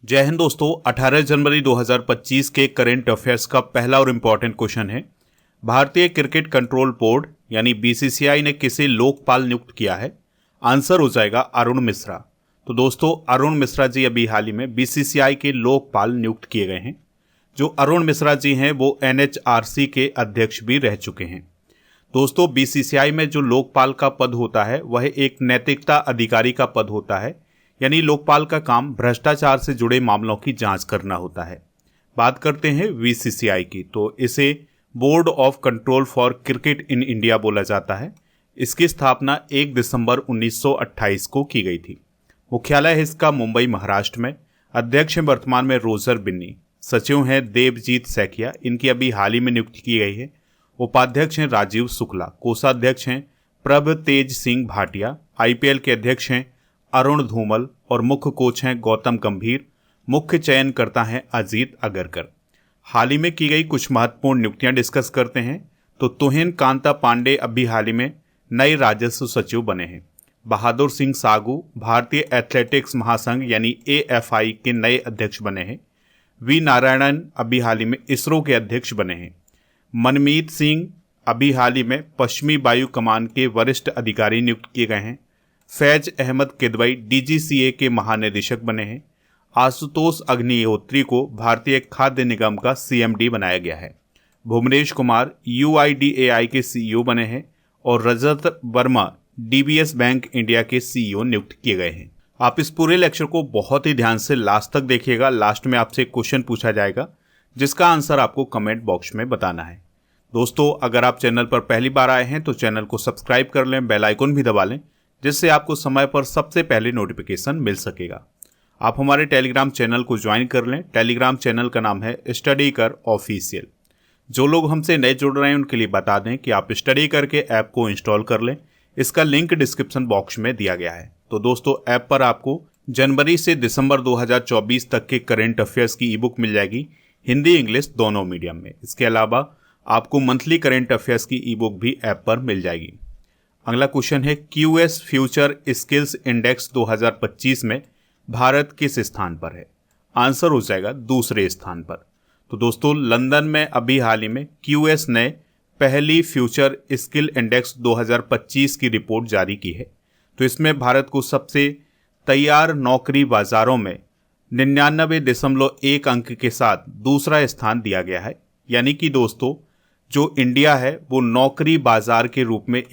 जय हिंद दोस्तों। 18 जनवरी 2025 के करेंट अफेयर्स का पहला और इम्पॉर्टेंट क्वेश्चन है, भारतीय क्रिकेट कंट्रोल बोर्ड यानी बीसीसीआई ने किसे लोकपाल नियुक्त किया है? आंसर हो जाएगा अरुण मिश्रा। तो दोस्तों, अरुण मिश्रा जी अभी हाल ही में बीसीसीआई के लोकपाल नियुक्त किए गए हैं। जो अरुण मिश्रा जी हैं वो एनएचआरसी के अध्यक्ष भी रह चुके हैं। दोस्तों, बीसीसीआई में जो लोकपाल का पद होता है वह एक नैतिकता अधिकारी का पद होता है, यानी लोकपाल का काम भ्रष्टाचार से जुड़े मामलों की जांच करना होता है। बात करते हैं बीसीसीआई की, तो इसे board of control for cricket in India बोला जाता है। इसकी स्थापना 1 दिसंबर 1928 को की गई थी। मुख्यालय है इसका मुंबई, महाराष्ट्र में। अध्यक्ष हैं वर्तमान में रोजर बिन्नी। सचिव हैं देवजीत सैकिया, इनकी अभी हाल ही में नियुक्ति की गई है। उपाध्यक्ष हैं राजीव शुक्ला। कोषाध्यक्ष हैं प्रभ तेज सिंह भाटिया। आईपीएल के अध्यक्ष हैं अरुण धूमल और मुख्य कोच हैं गौतम गंभीर। मुख्य चयनकर्ता हैं अजीत अगरकर। हाल ही में की गई कुछ महत्वपूर्ण नियुक्तियां डिस्कस करते हैं। तो तुहिन कांता पांडे अभी हाल ही में नए राजस्व सचिव बने हैं। बहादुर सिंह सागू भारतीय एथलेटिक्स महासंघ यानी एएफआई के नए अध्यक्ष बने हैं। वी नारायणन अभी हाल ही में इसरो के अध्यक्ष बने हैं। मनमीत सिंह अभी हाल ही में पश्चिमी वायु कमान के वरिष्ठ अधिकारी नियुक्त किए गए हैं। फैज अहमद किदवई डीजीसीए के महानिदेशक बने हैं। आशुतोष अग्निहोत्री को भारतीय खाद्य निगम का सीएमडी बनाया गया है। भुवनेश कुमार यूआईडीएआई के सीईओ बने हैं और रजत वर्मा डीबीएस बैंक इंडिया के सीईओ नियुक्त किए गए हैं। आप इस पूरे लेक्चर को बहुत ही ध्यान से लास्ट तक देखिएगा। लास्ट में आपसे क्वेश्चन पूछा जाएगा जिसका आंसर आपको कमेंट बॉक्स में बताना है। दोस्तों, अगर आप चैनल पर पहली बार आए हैं तो चैनल को सब्सक्राइब कर लें, बेल आइकन भी दबा लें, जिससे आपको समय पर सबसे पहले नोटिफिकेशन मिल सकेगा। आप हमारे टेलीग्राम चैनल को ज्वाइन कर लें। टेलीग्राम चैनल का नाम है स्टडी कर ऑफिशियल। जो लोग हमसे नए जुड़ रहे हैं उनके लिए बता दें कि आप स्टडी करके ऐप को इंस्टॉल कर लें। इसका लिंक डिस्क्रिप्शन बॉक्स में दिया गया है। तो दोस्तों, ऐप पर आपको जनवरी से दिसंबर 2024 तक के करेंट अफेयर्स की ई बुक मिल जाएगी, हिंदी इंग्लिश दोनों मीडियम में। इसके अलावा आपको मंथली करेंट अफेयर्स की ई बुक भी ऐप पर मिल जाएगी। अगला क्वेश्चन है, क्यूएस फ्यूचर स्किल्स इंडेक्स 2025 में भारत किस स्थान पर है? आंसर हो जाएगा दूसरे स्थान पर। तो दोस्तों, लंदन में अभी हाल ही में क्यूएस ने पहली फ्यूचर स्किल इंडेक्स 2025 की रिपोर्ट जारी की है। तो इसमें भारत को सबसे तैयार नौकरी बाजारों में 99.1 अंक के साथ दूसरा स्थान दिया गया है। यानी कि दोस्तों, जो इंडिया है वो नौकरी बाजार के रूप में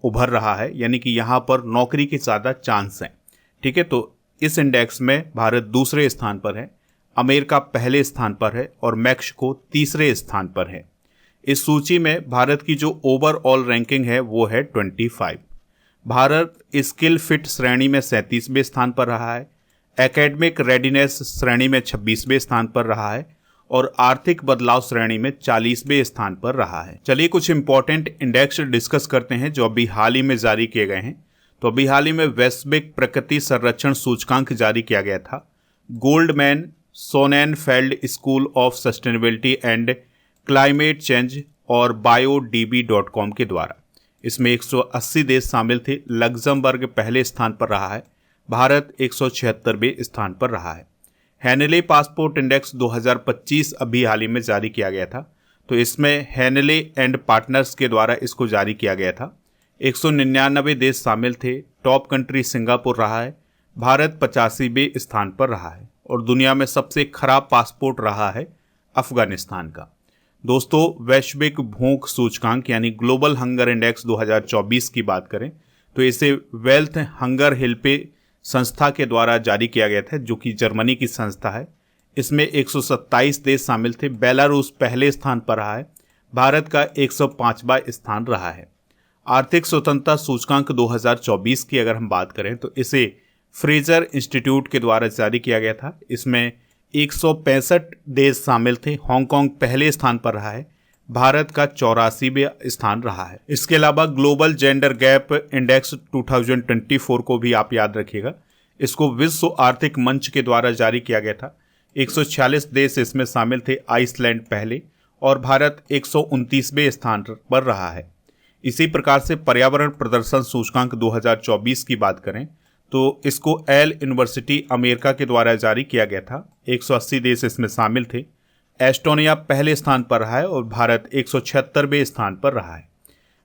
उभर रहा है, यानी कि यहाँ पर नौकरी के ज़्यादा चांस हैं। ठीक है, तो इस इंडेक्स में भारत दूसरे स्थान पर है, अमेरिका पहले स्थान पर है और मैक्सिको तीसरे स्थान पर है। इस सूची में भारत की जो ओवरऑल रैंकिंग है वो है 25। भारत स्किल फिट श्रेणी में 37वें स्थान पर रहा है, एकेडमिक रेडीनेस श्रेणी में 26वें स्थान पर रहा है और आर्थिक बदलाव श्रेणी में 40वें स्थान पर रहा है। चलिए कुछ इंपॉर्टेंट इंडेक्स डिस्कस करते हैं जो अभी हाल ही में जारी किए गए हैं। तो अभी हाल ही में वैश्विक प्रकृति संरक्षण सूचकांक जारी किया गया था Goldman Sonnenfeld school of sustainability and climate change और biodb.com के द्वारा। इसमें 180 देश शामिल थे। लग्जमबर्ग पहले स्थान पर रहा है। भारत 176वें स्थान पर रहा है। हैनले पासपोर्ट इंडेक्स 2025 अभी हाल ही में जारी किया गया था। तो इसमें हैनले एंड पार्टनर्स के द्वारा इसको जारी किया गया था। 199 देश शामिल थे। टॉप कंट्री सिंगापुर रहा है। भारत 85वें स्थान पर रहा है और दुनिया में सबसे खराब पासपोर्ट रहा है अफगानिस्तान का। दोस्तों, वैश्विक भूख सूचकांक यानी ग्लोबल हंगर इंडेक्स 2024 की बात करें तो इसे वेल्थ हंगर हेल्पे संस्था के द्वारा जारी किया गया था, जो कि जर्मनी की संस्था है। इसमें 127 देश शामिल थे। बेलारूस पहले स्थान पर रहा है। भारत का 105वां स्थान रहा है। आर्थिक स्वतंत्रता सूचकांक 2024 की अगर हम बात करें तो इसे फ्रेजर इंस्टीट्यूट के द्वारा जारी किया गया था। इसमें 165 देश शामिल थे। हांगकांग पहले स्थान पर रहा है। भारत का 84वां स्थान रहा है। इसके अलावा ग्लोबल जेंडर गैप इंडेक्स 2024 को भी आप याद रखिएगा। इसको विश्व आर्थिक मंच के द्वारा जारी किया गया था। 146 देश इसमें शामिल थे। आइसलैंड पहले और भारत 129वें स्थान पर रहा है। इसी प्रकार से पर्यावरण प्रदर्शन सूचकांक 2024 की बात करें तो इसको एल यूनिवर्सिटी अमेरिका के द्वारा जारी किया गया था। 180 देश इसमें शामिल थे। एस्टोनिया पहले स्थान पर रहा है और भारत 176वें स्थान पर रहा है।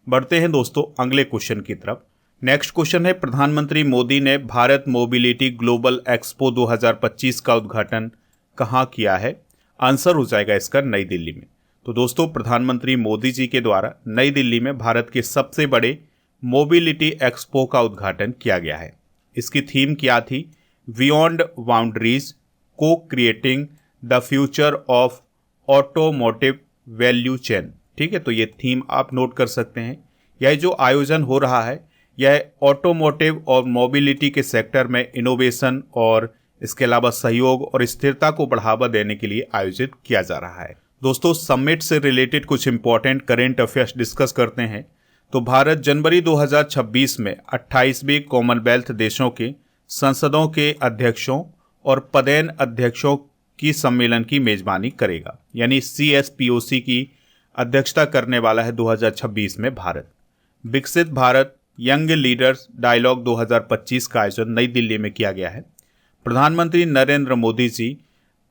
बढ़ते हैं दोस्तों अगले क्वेश्चन की तरफ। नेक्स्ट क्वेश्चन है, प्रधानमंत्री मोदी ने भारत मोबिलिटी ग्लोबल एक्सपो 2025 का उद्घाटन कहाँ किया है? आंसर हो जाएगा इसका नई दिल्ली में। तो दोस्तों प्रधानमंत्री मोदी जी के द्वारा नई दिल्ली में भारत के सबसे बड़े मोबिलिटी एक्सपो का उद्घाटन किया गया है। इसकी थीम क्या थी? बियॉन्ड बाउंड्रीज, को creating the future of automotive value chain. ठीक है, तो ये थीम आप नोट कर सकते हैं। यह जो आयोजन हो रहा है यह ऑटोमोटिव और मोबिलिटी के सेक्टर में इनोवेशन और इसके अलावा सहयोग और स्थिरता को बढ़ावा देने के लिए आयोजित किया जा रहा है। दोस्तों समिट से रिलेटेड कुछ इंपॉर्टेंट करेंट अफेयर्स डिस्कस करते हैं। तो भारत जनवरी 2026 में 28वें कॉमनवेल्थ देशों के संसदों के अध्यक्षों और पदेन अध्यक्षों की सम्मेलन की मेजबानी करेगा, यानी CSPOC की अध्यक्षता करने वाला है 2026 में भारत। विकसित भारत यंग लीडर्स डायलॉग 2025 का आयोजन नई दिल्ली में किया गया है। प्रधानमंत्री नरेंद्र मोदी जी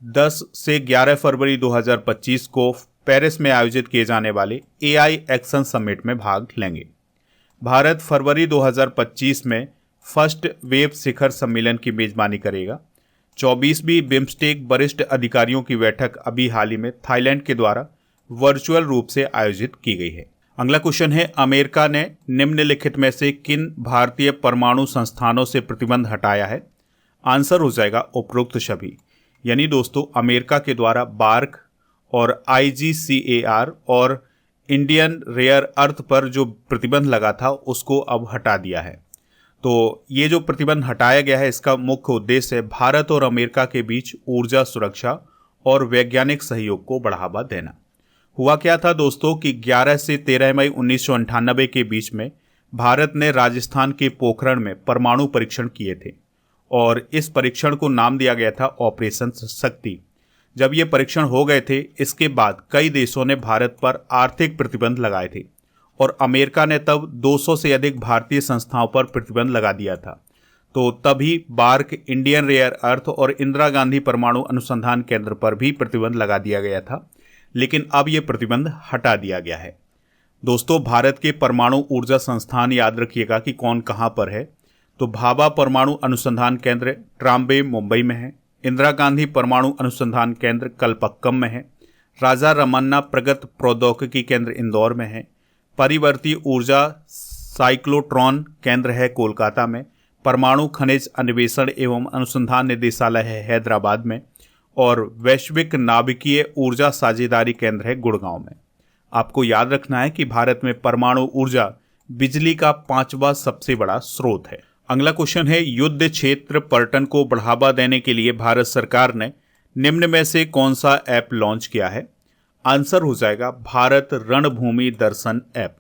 10 से 11 फरवरी 2025 को पेरिस में आयोजित किए जाने वाले AI एक्शन समिट में भाग लेंगे। भारत फरवरी 2025 में फर्स्ट वेव शिखर सम्मेलन की मेजबानी करेगा। 24वीं बिम्स्टेक वरिष्ठ अधिकारियों की बैठक अभी हाल ही में थाईलैंड के द्वारा वर्चुअल रूप से आयोजित की गई है। अगला क्वेश्चन है, अमेरिका ने निम्नलिखित में से किन भारतीय परमाणु संस्थानों से प्रतिबंध हटाया है? आंसर हो जाएगा उपरोक्त सभी। यानी दोस्तों अमेरिका के द्वारा बार्क और IGCAR और इंडियन रेयर अर्थ पर जो प्रतिबंध लगा था उसको अब हटा दिया है। तो ये जो प्रतिबंध हटाया गया है इसका मुख्य उद्देश्य है भारत और अमेरिका के बीच ऊर्जा सुरक्षा और वैज्ञानिक सहयोग को बढ़ावा देना। हुआ क्या था दोस्तों कि 11 से 13 मई 1998 के बीच में भारत ने राजस्थान के पोखरण में परमाणु परीक्षण किए थे और इस परीक्षण को नाम दिया गया था ऑपरेशन शक्ति। जब ये परीक्षण हो गए थे इसके बाद कई देशों ने भारत पर आर्थिक प्रतिबंध लगाए थे और अमेरिका ने तब 200 से अधिक भारतीय संस्थाओं पर प्रतिबंध लगा दिया था। तो तभी बार्क, इंडियन रेयर अर्थ और इंदिरा गांधी परमाणु अनुसंधान केंद्र पर भी प्रतिबंध लगा दिया गया था, लेकिन अब ये प्रतिबंध हटा दिया गया है। दोस्तों भारत के परमाणु ऊर्जा संस्थान याद रखिएगा कि कौन कहाँ पर है। तो भाभा परमाणु अनुसंधान केंद्र ट्राम्बे मुंबई में है, इंदिरा गांधी परमाणु अनुसंधान केंद्र कलपक्कम में है, राजा रमन्ना प्रगत प्रौद्योगिकी केंद्र इंदौर में है, परिवर्ती ऊर्जा साइक्लोट्रॉन केंद्र है कोलकाता में, परमाणु खनिज अन्वेषण एवं अनुसंधान निदेशालय है हैदराबाद में और वैश्विक नाभिकीय ऊर्जा साझेदारी केंद्र है गुड़गांव में। आपको याद रखना है कि भारत में परमाणु ऊर्जा बिजली का 5वां सबसे बड़ा स्रोत है। अगला क्वेश्चन है, युद्ध क्षेत्र पर्यटन को बढ़ावा देने के लिए भारत सरकार ने निम्न में से कौन सा ऐप लॉन्च किया है? आंसर हो जाएगा भारत रणभूमि दर्शन ऐप।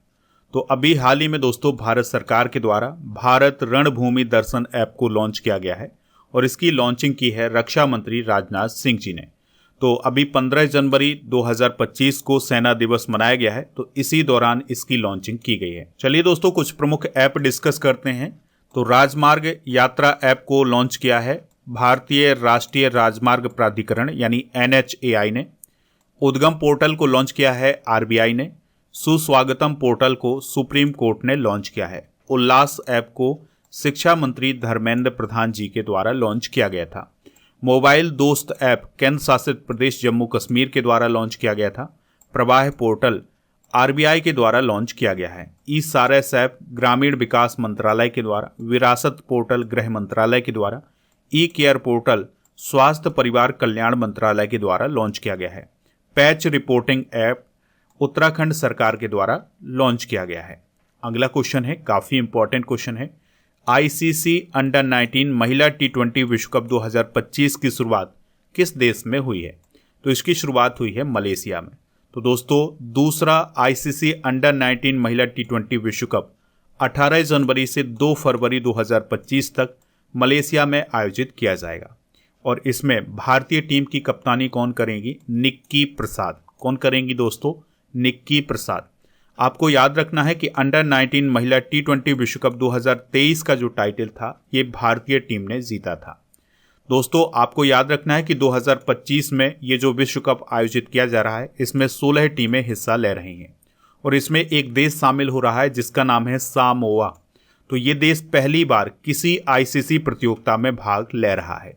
तो अभी हाल ही में दोस्तों भारत सरकार के द्वारा भारत रणभूमि दर्शन ऐप को लॉन्च किया गया है और इसकी लॉन्चिंग की है रक्षा मंत्री राजनाथ सिंह जी ने। तो अभी 15 जनवरी 2025 को सेना दिवस मनाया गया है, तो इसी दौरान इसकी लॉन्चिंग की गई है। चलिए दोस्तों कुछ प्रमुख ऐप डिस्कस करते हैं। तो राजमार्ग यात्रा ऐप को लॉन्च किया है भारतीय राष्ट्रीय राजमार्ग प्राधिकरण यानी NHAI ने। उद्गम पोर्टल को लॉन्च किया है RBI ने। सुस्वागतम पोर्टल को सुप्रीम कोर्ट ने लॉन्च किया है। उल्लास ऐप को शिक्षा मंत्री धर्मेंद्र प्रधान जी के द्वारा लॉन्च किया गया था। मोबाइल दोस्त ऐप केंद्र शासित प्रदेश जम्मू कश्मीर के द्वारा लॉन्च किया गया था। प्रवाह पोर्टल RBI के द्वारा लॉन्च किया गया है। ई-सारस ऐप ग्रामीण विकास मंत्रालय के द्वारा, विरासत पोर्टल गृह मंत्रालय के द्वारा, ई-केयर पोर्टल स्वास्थ्य परिवार कल्याण मंत्रालय के द्वारा लॉन्च किया गया है। पैच रिपोर्टिंग ऐप उत्तराखंड सरकार के द्वारा लॉन्च किया गया है। अगला क्वेश्चन है, काफ़ी इंपॉर्टेंट क्वेश्चन है, ICC अंडर 19 महिला T20 विश्व कप 2025 की शुरुआत किस देश में हुई है? तो इसकी शुरुआत हुई है मलेशिया में। तो दोस्तों दूसरा ICC अंडर 19 महिला T20 विश्व कप 18 जनवरी से 2 फरवरी 2025 तक मलेशिया में आयोजित किया जाएगा और इसमें भारतीय टीम की कप्तानी कौन करेंगी? निक्की प्रसाद। कौन करेंगी दोस्तों? निक्की प्रसाद। आपको याद रखना है कि अंडर 19 महिला T20 विश्व कप 2023 का जो टाइटल था ये भारतीय टीम ने जीता था। दोस्तों आपको याद रखना है कि 2025 में ये जो विश्व कप आयोजित किया जा रहा है इसमें 16 टीमें हिस्सा ले रही हैं और इसमें एक देश शामिल हो रहा है जिसका नाम है सामोआ। तो ये देश पहली बार किसी आईसीसी प्रतियोगिता में भाग ले रहा है।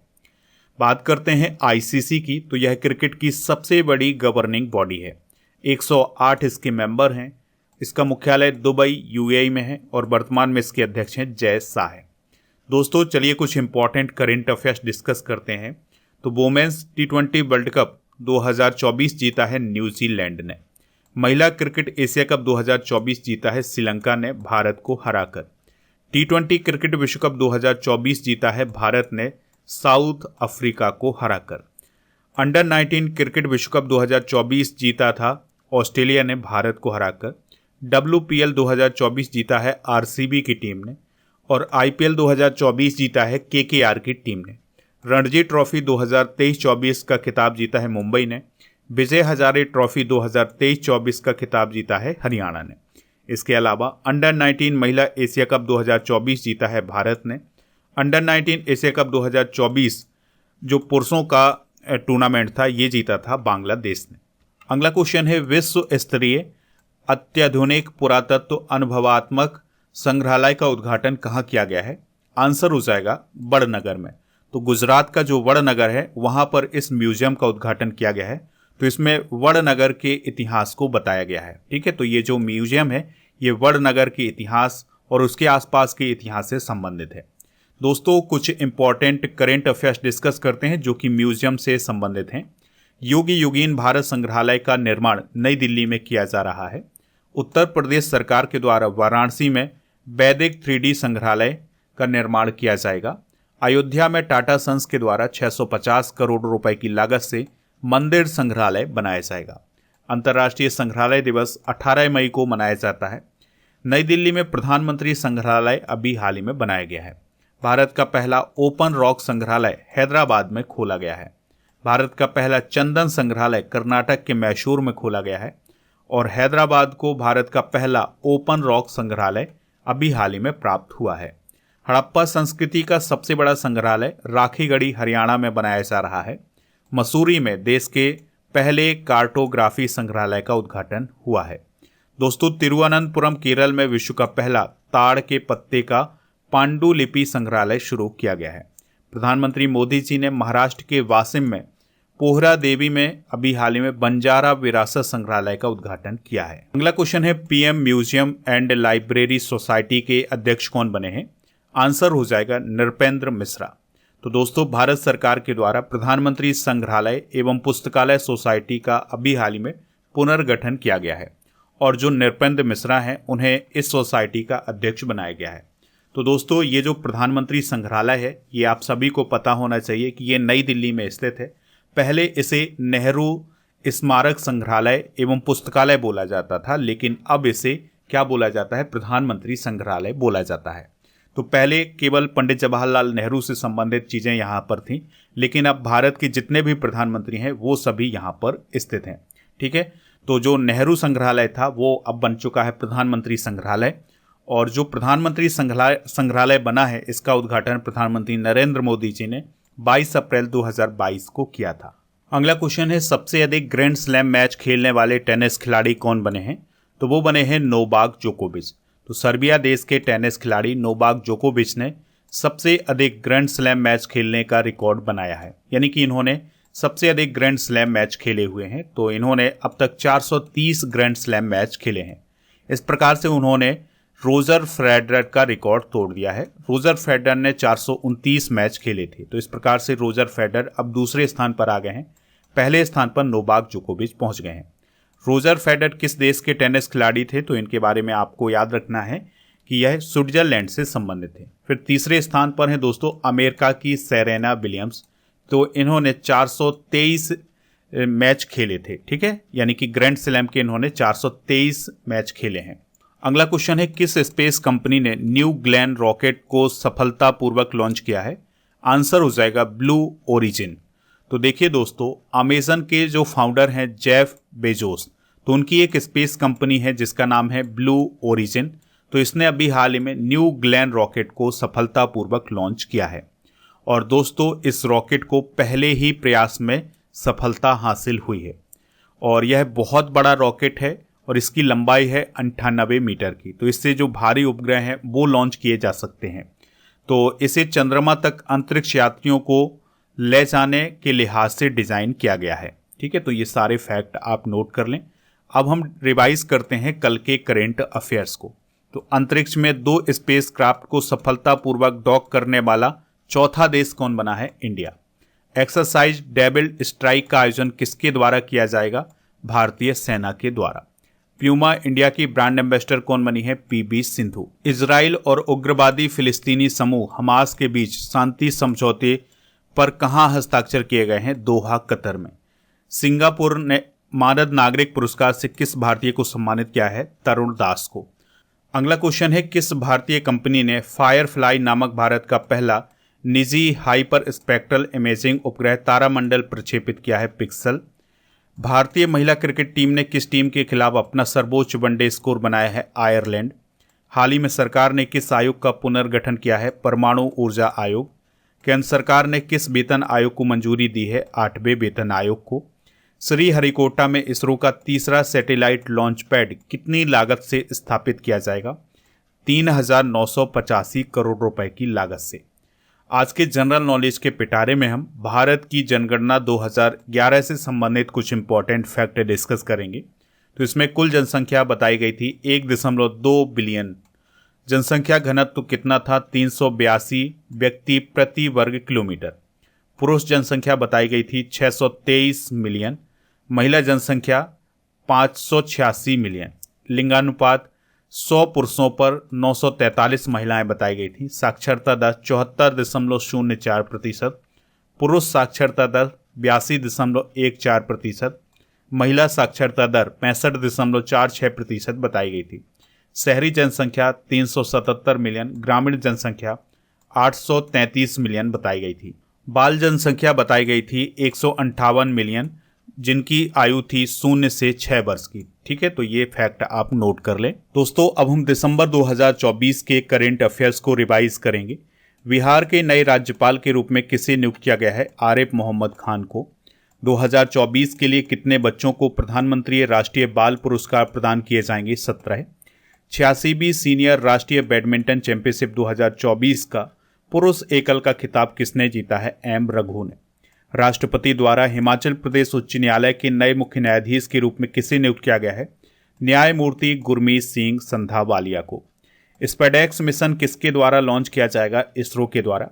बात करते हैं आईसीसी की, तो यह क्रिकेट की सबसे बड़ी गवर्निंग बॉडी है। 108 इसके मेंबर हैं। इसका मुख्यालय दुबई यूएई में है और वर्तमान में इसके अध्यक्ष हैं जय शाह है। दोस्तों चलिए कुछ इंपॉर्टेंट करेंट अफेयर्स डिस्कस करते हैं। तो वुमेन्स T20 वर्ल्ड कप 2024 जीता है न्यूजीलैंड ने। महिला क्रिकेट एशिया कप 2024 जीता है श्रीलंका ने भारत को हराकर। T20 क्रिकेट विश्व कप 2024 जीता है भारत ने साउथ अफ्रीका को हराकर। अंडर 19 क्रिकेट विश्व कप 2024 जीता था ऑस्ट्रेलिया ने भारत को हराकर। WPL 2024 जीता है आरसीबी की टीम ने और IPL 2024 जीता है KKR की टीम ने। रणजी ट्रॉफी 2023-24 का खिताब जीता है मुंबई ने। विजय हजारे ट्रॉफी 2023-24 का खिताब जीता है हरियाणा ने। इसके अलावा अंडर 19 महिला एशिया कप 2024 जीता है भारत ने। अंडर 19 एशिया कप 2024 जो पुरुषों का टूर्नामेंट था ये जीता था बांग्लादेश ने। अगला क्वेश्चन है विश्व स्तरीय अत्याधुनिक पुरातत्व अनुभवात्मक संग्रहालय का उद्घाटन कहाँ किया गया है? आंसर हो जाएगा वडनगर में। तो गुजरात का जो वडनगर है वहाँ पर इस म्यूजियम का उद्घाटन किया गया है। तो इसमें वडनगर के इतिहास को बताया गया है। ठीक है, तो ये जो म्यूजियम है ये वडनगर के इतिहास और उसके आसपास के इतिहास से संबंधित है। दोस्तों कुछ इंपॉर्टेंट करेंट अफेयर्स डिस्कस करते हैं जो कि म्यूजियम से संबंधित हैं। योगी योगीन भारत संग्रहालय का निर्माण नई दिल्ली में किया जा रहा है। उत्तर प्रदेश सरकार के द्वारा वाराणसी में वैदिक 3D संग्रहालय का निर्माण किया जाएगा। अयोध्या में टाटा सन्स के द्वारा 650 करोड़ रुपए की लागत से मंदिर संग्रहालय बनाया जाएगा। अंतर्राष्ट्रीय संग्रहालय दिवस 18 मई को मनाया जाता है। नई दिल्ली में प्रधानमंत्री संग्रहालय अभी हाल ही में बनाया गया है। भारत का पहला ओपन रॉक संग्रहालय हैदराबाद में खोला गया है। भारत का पहला चंदन संग्रहालय कर्नाटक के मैसूर में खोला गया है और हैदराबाद को भारत का पहला ओपन रॉक संग्रहालय अभी हाल ही में प्राप्त हुआ है। हड़प्पा संस्कृति का सबसे बड़ा संग्रहालय राखीगढ़ी हरियाणा में बनाया जा रहा है। मसूरी में देश के पहले कार्टोग्राफी संग्रहालय का उद्घाटन हुआ है। दोस्तों तिरुवनंतपुरम केरल में विश्व का पहला ताड़ के पत्ते का पांडुलिपि संग्रहालय शुरू किया गया है। प्रधानमंत्री मोदी जी ने महाराष्ट्र के वासिम में पोहरा देवी में अभी हाल ही में बंजारा विरासत संग्रहालय का उद्घाटन किया है। अगला क्वेश्चन है PM museum and library society के अध्यक्ष कौन बने हैं? आंसर हो जाएगा नृपेंद्र मिश्रा। तो दोस्तों भारत सरकार के द्वारा प्रधानमंत्री संग्रहालय एवं पुस्तकालय सोसाइटी का अभी हाल ही में पुनर्गठन किया गया है और जो नृपेंद्र मिश्रा हैं उन्हें इस सोसाइटी का अध्यक्ष बनाया गया है। तो दोस्तों ये जो प्रधानमंत्री संग्रहालय है ये आप सभी को पता होना चाहिए कि ये नई दिल्ली में स्थित है। पहले इसे नेहरू स्मारक संग्रहालय एवं पुस्तकालय बोला जाता था, लेकिन अब इसे क्या बोला जाता है? प्रधानमंत्री संग्रहालय बोला जाता है। तो पहले केवल पंडित जवाहरलाल नेहरू से संबंधित चीज़ें यहाँ पर थीं, लेकिन अब भारत के जितने भी प्रधानमंत्री हैं वो सभी यहाँ पर स्थित हैं। ठीक है, तो जो नेहरू संग्रहालय था वो अब बन चुका है प्रधानमंत्री संग्रहालय और जो प्रधानमंत्री संग्रहालय बना है इसका उद्घाटन प्रधानमंत्री नरेंद्र मोदी जी ने 22 अप्रैल 2022 को किया था। अगला क्वेश्चन है सबसे अधिक ग्रैंड स्लैम मैच खेलने वाले टेनिस खिलाड़ी कौन बने हैं? तो वो बने हैं नोवाक जोकोविच। तो सर्बिया देश के टेनिस खिलाड़ी नोवाक जोकोविच ने सबसे अधिक ग्रैंड स्लैम मैच खेलने का रिकॉर्ड बनाया है, यानी कि इन्होंने सबसे अधिक ग्रैंड स्लैम मैच खेले हुए हैं। तो इन्होंने अब तक 430 ग्रैंड स्लैम मैच खेले हैं। इस प्रकार से उन्होंने रोजर फेडरर का रिकॉर्ड तोड़ दिया है। रोजर फेडरर ने 429 मैच खेले थे। तो इस प्रकार से रोजर फेडरर अब दूसरे स्थान पर आ गए हैं, पहले स्थान पर नोवाक जोकोविच पहुंच गए हैं। रोजर फेडरर किस देश के टेनिस खिलाड़ी थे? तो इनके बारे में आपको याद रखना है कि यह स्विट्जरलैंड से संबंधित थे। फिर तीसरे स्थान पर हैं दोस्तों अमेरिका की सेरेना विलियम्स। तो इन्होंने 423 मैच खेले थे। ठीक है, यानी कि ग्रैंड स्लैम के इन्होंने 423 मैच खेले हैं। अगला क्वेश्चन है किस स्पेस कंपनी ने न्यू ग्लेन रॉकेट को सफलतापूर्वक लॉन्च किया है? आंसर हो जाएगा ब्लू ओरिजिन। तो देखिए दोस्तों अमेजन के जो फाउंडर हैं जेफ बेजोस, तो उनकी एक स्पेस कंपनी है जिसका नाम है ब्लू ओरिजिन। तो इसने अभी हाल ही में न्यू ग्लेन रॉकेट को सफलतापूर्वक लॉन्च किया है। और दोस्तों इस रॉकेट को पहले ही प्रयास में सफलता हासिल हुई है और यह बहुत बड़ा रॉकेट है और इसकी लंबाई है 98 मीटर की। तो इससे जो भारी उपग्रह हैं वो लॉन्च किए जा सकते हैं। तो इसे चंद्रमा तक अंतरिक्ष यात्रियों को ले जाने के लिहाज से डिज़ाइन किया गया है। ठीक है, तो ये सारे फैक्ट आप नोट कर लें। अब हम रिवाइज करते हैं कल के करेंट अफेयर्स को। तो अंतरिक्ष में 2 स्पेस क्राफ्ट को सफलतापूर्वक डॉक करने वाला चौथा देश कौन बना है? इंडिया। एक्सरसाइज डेविल स्ट्राइक का आयोजन किसके द्वारा किया जाएगा? भारतीय सेना के द्वारा। प्यूमा इंडिया की ब्रांड एम्बेसडर कौन बनी है? पीबी सिंधु। इजराइल और उग्रवादी फिलिस्तीनी समूह हमास के बीच शांति समझौते पर कहां हस्ताक्षर किए गए हैं? दोहा, कतर में। सिंगापुर ने मानद नागरिक पुरस्कार से किस भारतीय को सम्मानित किया है? तरुण दास को। अगला क्वेश्चन है, किस भारतीय कंपनी ने फायरफ्लाई नामक भारत का पहला निजी हाइपर स्पेक्ट्रल इमेजिंग उपग्रह तारामंडल प्रक्षेपित किया है? पिक्सल। भारतीय महिला क्रिकेट टीम ने किस टीम के खिलाफ अपना सर्वोच्च वनडे स्कोर बनाया है? आयरलैंड। हाल ही में सरकार ने किस आयोग का पुनर्गठन किया है? परमाणु ऊर्जा आयोग। केंद्र सरकार ने किस वेतन आयोग को मंजूरी दी है? 8वें वेतन आयोग को। श्रीहरिकोटा में इसरो का तीसरा सैटेलाइट लॉन्च पैड कितनी लागत से स्थापित किया जाएगा? 3,985 करोड़ रुपए की लागत से। आज के जनरल नॉलेज के पिटारे में हम भारत की जनगणना 2011 से संबंधित कुछ इंपॉर्टेंट फैक्ट डिस्कस करेंगे। तो इसमें कुल जनसंख्या बताई गई थी 1.2 बिलियन। जनसंख्या घनत्व कितना था? 382 व्यक्ति प्रति वर्ग किलोमीटर। पुरुष जनसंख्या बताई गई थी 623 मिलियन। महिला जनसंख्या 586 मिलियन। लिंगानुपात 100 पुरुषों पर 943 महिलाएं बताई गई थी। साक्षरता दर 74.04%। पुरुष साक्षरता दर 82.14%। महिला साक्षरता दर 65.46% बताई गई थी। शहरी जनसंख्या 377 मिलियन। ग्रामीण जनसंख्या 833 मिलियन बताई गई थी। बाल जनसंख्या बताई गई थी 158 मिलियन, जिनकी आयु थी 0 से 6 वर्ष की। ठीक है, तो ये फैक्ट आप नोट कर लें। दोस्तों अब हम दिसंबर 2024 के करेंट अफेयर्स को रिवाइज करेंगे। बिहार के नए राज्यपाल के रूप में किसे नियुक्त किया गया है? आरिफ मोहम्मद खान को। 2024 के लिए कितने बच्चों को प्रधानमंत्री राष्ट्रीय बाल पुरस्कार प्रदान किए जाएंगे? 17। 86वीं सीनियर राष्ट्रीय बैडमिंटन चैंपियनशिप 2024 का पुरुष एकल का खिताब किसने जीता है? एम रघु ने। राष्ट्रपति द्वारा हिमाचल प्रदेश उच्च न्यायालय के नए मुख्य न्यायाधीश के रूप में किसे नियुक्त किया गया है? न्यायमूर्ति गुरमीत सिंह संधावालिया को। स्पेडेक्स मिशन किसके द्वारा लॉन्च किया जाएगा? इसरो के द्वारा।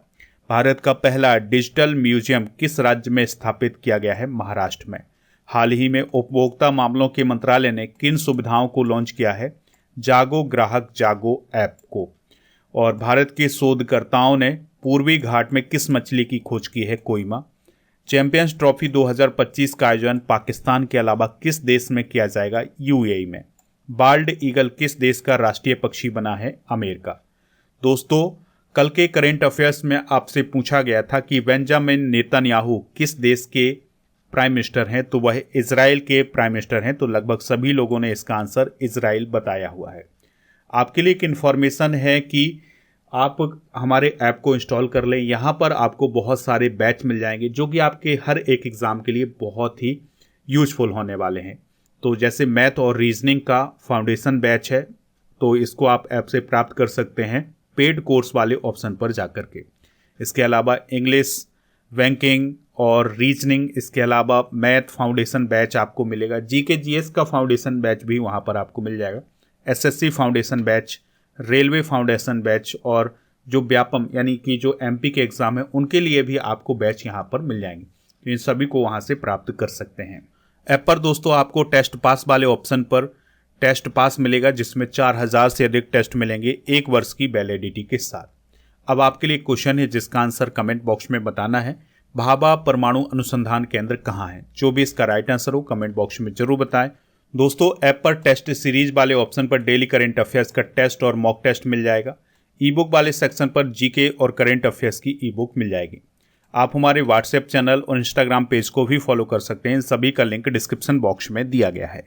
भारत का पहला डिजिटल म्यूजियम किस राज्य में स्थापित किया गया है? महाराष्ट्र में। हाल ही में उपभोक्ता मामलों के मंत्रालय ने किन सुविधाओं को लॉन्च किया है? जागो ग्राहक जागो ऐप को। और भारत के शोधकर्ताओं ने पूर्वी घाट में किस मछली की खोज की है? कोइमा। चैंपियंस ट्रॉफी 2025 का आयोजन पाकिस्तान के अलावा किस देश में किया जाएगा? यूएई में। बाल्ड ईगल किस देश का राष्ट्रीय पक्षी बना है? अमेरिका। दोस्तों कल के करेंट अफेयर्स में आपसे पूछा गया था कि बेंजामिन नेतन्याहू किस देश के प्राइम मिनिस्टर हैं? तो वह इजराइल के प्राइम मिनिस्टर हैं। तो लगभग सभी लोगों ने इसका आंसर इजराइल बताया हुआ है। आपके लिए एक इन्फॉर्मेशन है कि आप हमारे ऐप को इंस्टॉल कर लें। यहाँ पर आपको बहुत सारे बैच मिल जाएंगे जो कि आपके हर एक एग्ज़ाम के लिए बहुत ही यूजफुल होने वाले हैं। तो जैसे मैथ और रीजनिंग का फाउंडेशन बैच है, तो इसको आप ऐप से प्राप्त कर सकते हैं पेड कोर्स वाले ऑप्शन पर जाकर के। इसके अलावा इंग्लिश, बैंकिंग और रीजनिंग, इसके अलावा मैथ फाउंडेशन बैच आपको मिलेगा। जीके जीएस का फाउंडेशन बैच भी वहाँ पर आपको मिल जाएगा। SSC foundation batch, railway foundation batch और जो व्यापम यानी कि जो एमपी के एग्ज़ाम है उनके लिए भी आपको बैच यहाँ पर मिल जाएंगे। तो इन सभी को वहाँ से प्राप्त कर सकते हैं। ऐप पर दोस्तों आपको टेस्ट पास वाले ऑप्शन पर टेस्ट पास मिलेगा, जिसमें 4000 से अधिक टेस्ट मिलेंगे 1 वर्ष की वैलिडिटी के साथ। अब आपके लिए क्वेश्चन है जिसका आंसर कमेंट बॉक्स में बताना है। भाभा परमाणु अनुसंधान केंद्र कहाँ है? जो भी इसका राइट आंसर हो कमेंट बॉक्स में जरूर बताएं। दोस्तों ऐप पर टेस्ट सीरीज वाले ऑप्शन पर डेली करेंट अफेयर्स का टेस्ट और मॉक टेस्ट मिल जाएगा। ई बुक वाले सेक्शन पर जीके और करेंट अफेयर्स की ई बुक मिल जाएगी। आप हमारे व्हाट्सएप चैनल और इंस्टाग्राम पेज को भी फॉलो कर सकते हैं। इन सभी का लिंक डिस्क्रिप्शन बॉक्स में दिया गया है।